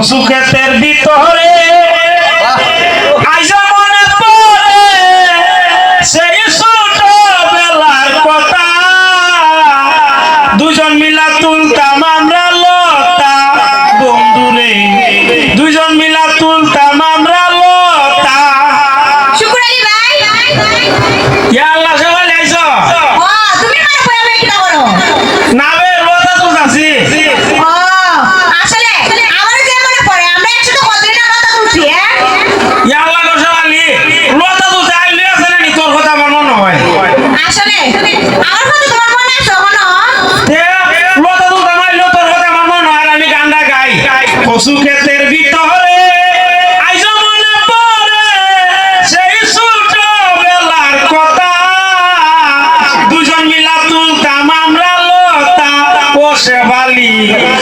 সুখেতের ভিতরে আইসা মনে পড়ে সেই ছোটবেলার কথা, দুজন মিলা তুলতাম আমরা লতা, বন্ধুরে দুজন মিলা তুলতাম আমরা লতা। শুকুর আলী ভাই, ইয়া আল্লাহ, সবাই আইছো? তুমি আমার বয়ানে কি করো? না বে, লতা তুলতাছি। আসলে আমারও যে মনে পড়ে আমরা একসাথে কতদিন লতা তুলছি। ইয়া আল্লাহ গো সবাই, লতা তুলতে আইলে আছে নাকি তোর কথা আমার মনে হয়? আসলে আমার কথা তোমার মনে আছে এখনো? লতা তুলতে আইলে তোর কথা আমার মনে হয়, আর আমি গানটা গাই। সুখেতের ভিতরে আইসা মনে পড়ে সেই ছোটবেলার কথা, দুজন মিলা তুলতাম আমরা লতা, ও শেফালি।